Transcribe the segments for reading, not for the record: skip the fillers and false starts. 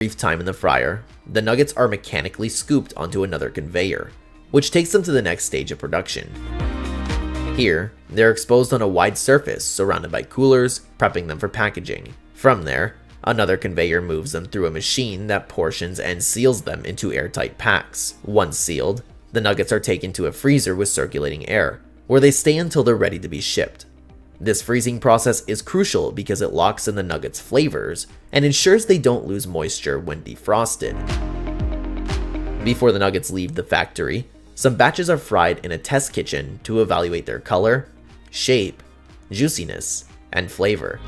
brief time in the fryer, the nuggets are mechanically scooped onto another conveyor, which takes them to the next stage of production. Here, they're exposed on a wide surface surrounded by coolers, prepping them for packaging. From there, another conveyor moves them through a machine that portions and seals them into airtight packs. Once sealed, the nuggets are taken to a freezer with circulating air, where they stay until they're ready to be shipped. This freezing process is crucial because it locks in the nuggets' flavors and ensures they don't lose moisture when defrosted. Before the nuggets leave the factory, some batches are fried in a test kitchen to evaluate their color, shape, juiciness, and flavor.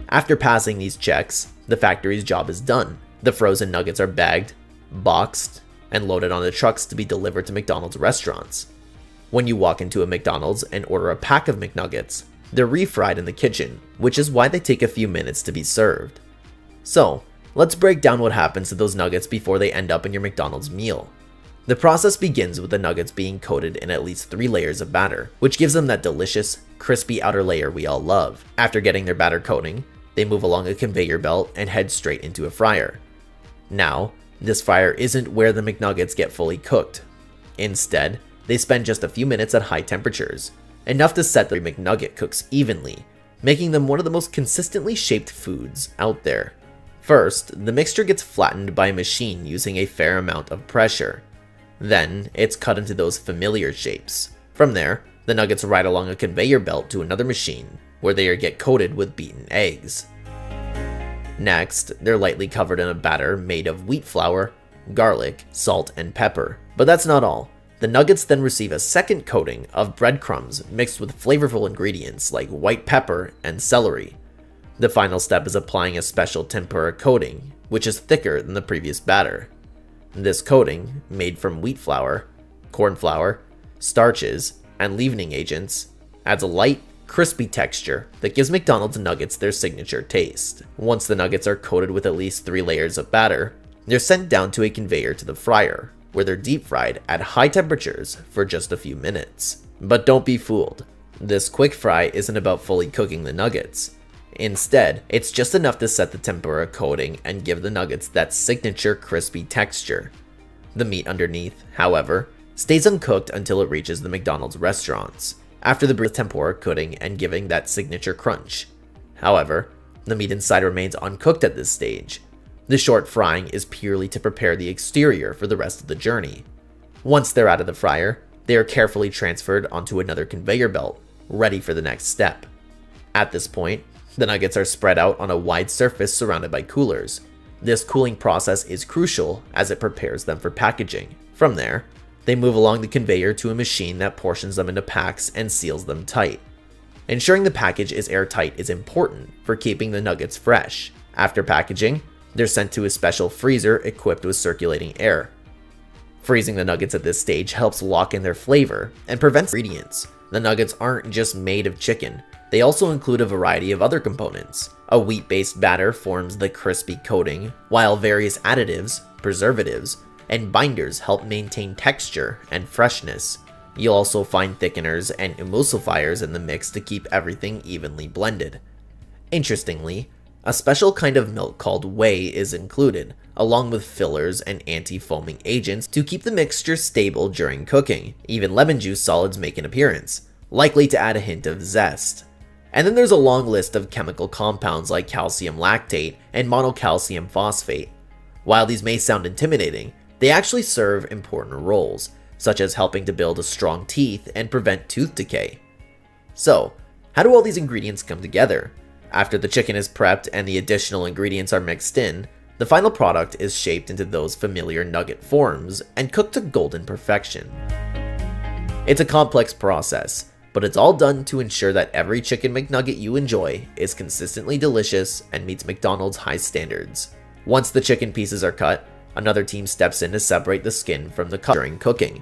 After passing these checks, the factory's job is done. The frozen nuggets are bagged, boxed, and loaded onto trucks to be delivered to McDonald's restaurants. When you walk into a McDonald's and order a pack of McNuggets, they're refried in the kitchen, which is why they take a few minutes to be served. So, let's break down what happens to those nuggets before they end up in your McDonald's meal. The process begins with the nuggets being coated in at least 3 layers of batter, which gives them that delicious, crispy outer layer we all love. After getting their batter coating, they move along a conveyor belt and head straight into a fryer. Now, this fryer isn't where the McNuggets get fully cooked. Instead, they spend just a few minutes at high temperatures, enough to set the McNugget cooks evenly, making them one of the most consistently shaped foods out there. First, the mixture gets flattened by a machine using a fair amount of pressure. Then, it's cut into those familiar shapes. From there, the nuggets ride along a conveyor belt to another machine, where they get coated with beaten eggs. Next, they're lightly covered in a batter made of wheat flour, garlic, salt, and pepper. But that's not all. The nuggets then receive a second coating of breadcrumbs mixed with flavorful ingredients like white pepper and celery. The final step is applying a special tempura coating, which is thicker than the previous batter. This coating, made from wheat flour, corn flour, starches, and leavening agents, adds a light, crispy texture that gives McDonald's nuggets their signature taste. Once the nuggets are coated with at least 3 layers of batter, they're sent down to a conveyor to the fryer, where they're deep fried at high temperatures for just a few minutes. But don't be fooled. This quick fry isn't about fully cooking the nuggets. Instead, it's just enough to set the tempura coating and give the nuggets that signature crispy texture. The meat underneath, however, stays uncooked until it reaches the McDonald's restaurants, after the tempura coating and giving that signature crunch. However, the meat inside remains uncooked at this stage. The short frying is purely to prepare the exterior for the rest of the journey. Once they're out of the fryer, they are carefully transferred onto another conveyor belt, ready for the next step. At this point, the nuggets are spread out on a wide surface surrounded by coolers. This cooling process is crucial as it prepares them for packaging. From there, they move along the conveyor to a machine that portions them into packs and seals them tight. Ensuring the package is airtight is important for keeping the nuggets fresh. After packaging, they're sent to a special freezer equipped with circulating air. Freezing the nuggets at this stage helps lock in their flavor and prevents ingredients. The nuggets aren't just made of chicken. They also include a variety of other components. A wheat-based batter forms the crispy coating, while various additives, preservatives, and binders help maintain texture and freshness. You'll also find thickeners and emulsifiers in the mix to keep everything evenly blended. Interestingly, a special kind of milk called whey is included, along with fillers and anti-foaming agents to keep the mixture stable during cooking. Even lemon juice solids make an appearance, likely to add a hint of zest. And then there's a long list of chemical compounds like calcium lactate and monocalcium phosphate. While these may sound intimidating, they actually serve important roles, such as helping to build strong teeth and prevent tooth decay. So, how do all these ingredients come together? After the chicken is prepped and the additional ingredients are mixed in, the final product is shaped into those familiar nugget forms and cooked to golden perfection. It's a complex process, but it's all done to ensure that every chicken McNugget you enjoy is consistently delicious and meets McDonald's high standards. Once the chicken pieces are cut, another team steps in to separate the skin from the cut during cooking.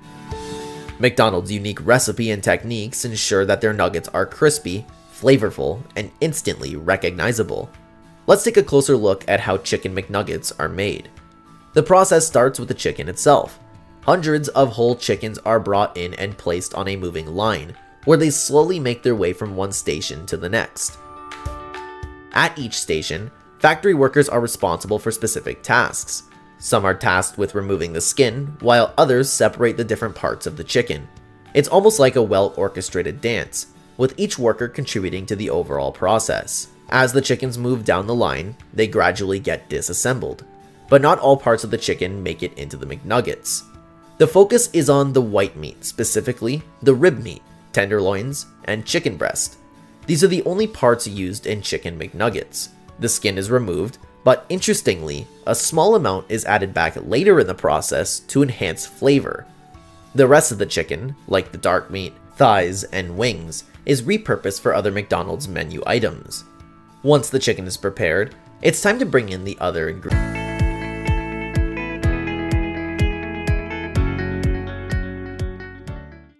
McDonald's unique recipe and techniques ensure that their nuggets are crispy, flavorful, and instantly recognizable. Let's take a closer look at how chicken McNuggets are made. The process starts with the chicken itself. Hundreds of whole chickens are brought in and placed on a moving line, where they slowly make their way from one station to the next. At each station, Factory workers are responsible for specific tasks. Some are tasked with removing the skin, while others separate the different parts of the chicken. It's almost like a well-orchestrated dance, with each worker contributing to the overall process. As the chickens move down the line, they gradually get disassembled, but not all parts of the chicken make it into the McNuggets. The focus is on the white meat, specifically the rib meat, tenderloins, and chicken breast. These are the only parts used in chicken McNuggets. The skin is removed, but interestingly, a small amount is added back later in the process to enhance flavor. The rest of the chicken, like the dark meat, thighs, and wings, is repurposed for other McDonald's menu items. Once the chicken is prepared, it's time to bring in the other ingredients.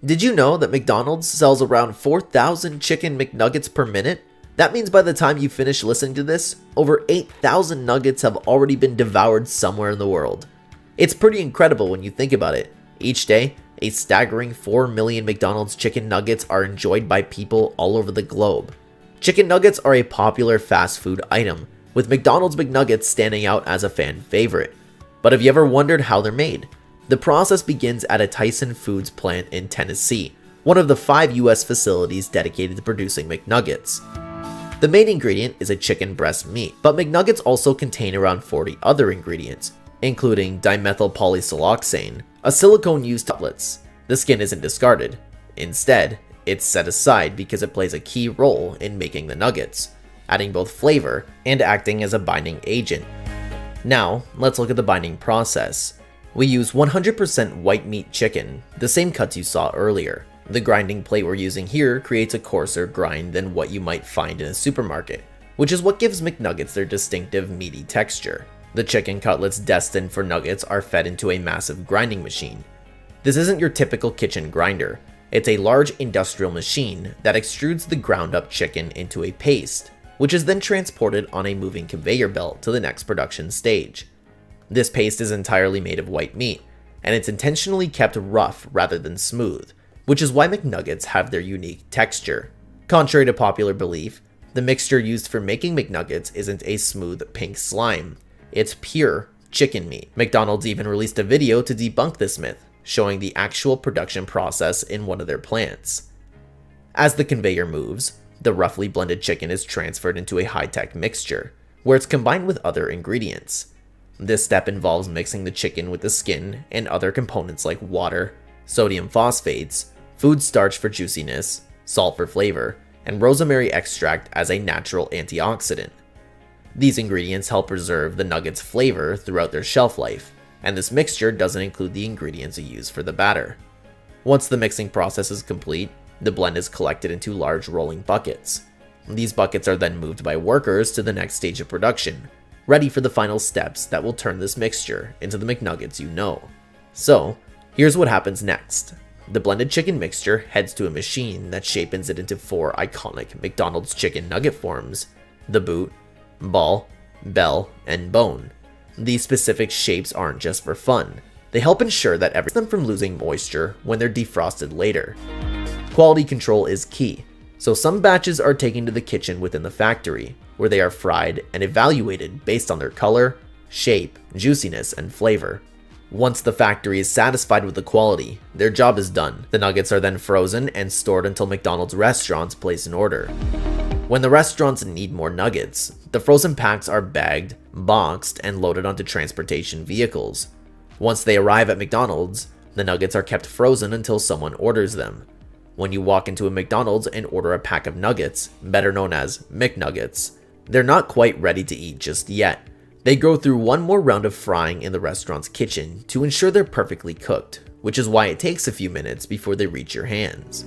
Did you know that McDonald's sells around 4,000 chicken McNuggets per minute? That means by the time you finish listening to this, over 8,000 nuggets have already been devoured somewhere in the world. It's pretty incredible when you think about it. Each day, a staggering 4 million McDonald's chicken nuggets are enjoyed by people all over the globe. Chicken nuggets are a popular fast food item, with McDonald's McNuggets standing out as a fan favorite. But have you ever wondered how they're made? The process begins at a Tyson Foods plant in Tennessee, one of the 5 US facilities dedicated to producing McNuggets. The main ingredient is a chicken breast meat, but McNuggets also contain around 40 other ingredients, including dimethylpolysiloxane, a silicone used in cutlets. The skin isn't discarded. Instead, it's set aside because it plays a key role in making the nuggets, adding both flavor and acting as a binding agent. Now, let's look at the binding process. We use 100% white meat chicken, the same cuts you saw earlier. The grinding plate we're using here creates a coarser grind than what you might find in a supermarket, which is what gives McNuggets their distinctive meaty texture. The chicken cutlets destined for nuggets are fed into a massive grinding machine. This isn't your typical kitchen grinder. It's a large industrial machine that extrudes the ground up chicken into a paste, which is then transported on a moving conveyor belt to the next production stage. This paste is entirely made of white meat, and it's intentionally kept rough rather than smooth, which is why McNuggets have their unique texture. Contrary to popular belief, the mixture used for making McNuggets isn't a smooth pink slime. It's pure chicken meat. McDonald's even released a video to debunk this myth, showing the actual production process in one of their plants. As the conveyor moves, the roughly blended chicken is transferred into a high-tech mixture, where it's combined with other ingredients. This step involves mixing the chicken with the skin and other components like water, sodium phosphates, food starch for juiciness, salt for flavor, and rosemary extract as a natural antioxidant. These ingredients help preserve the nuggets' flavor throughout their shelf life, and this mixture doesn't include the ingredients used for the batter. Once the mixing process is complete, the blend is collected into large rolling buckets. These buckets are then moved by workers to the next stage of production, ready for the final steps that will turn this mixture into the McNuggets you know. So, here's what happens next. The blended chicken mixture heads to a machine that shapens it into 4 iconic McDonald's chicken nugget forms: the boot, ball, bell, and bone. These specific shapes aren't just for fun. They help ensure that everything from losing moisture when they're defrosted later. Quality control is key, so some batches are taken to the kitchen within the factory, where they are fried and evaluated based on their color, shape, juiciness, and flavor. Once the factory is satisfied with the quality, their job is done. The nuggets are then frozen and stored until McDonald's restaurants place an order. When the restaurants need more nuggets, the frozen packs are bagged, boxed, and loaded onto transportation vehicles. Once they arrive at McDonald's, the nuggets are kept frozen until someone orders them. When you walk into a McDonald's and order a pack of nuggets, better known as McNuggets, they're not quite ready to eat just yet. They go through one more round of frying in the restaurant's kitchen to ensure they're perfectly cooked, which is why it takes a few minutes before they reach your hands.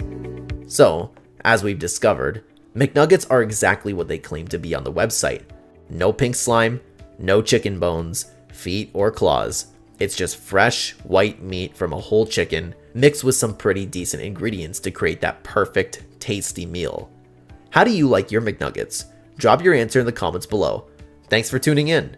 So, as we've discovered, McNuggets are exactly what they claim to be on the website. No pink slime, no chicken bones, feet, or claws. It's just fresh, white meat from a whole chicken mixed with some pretty decent ingredients to create that perfect, tasty meal. How do you like your McNuggets? Drop your answer in the comments below. Thanks for tuning in.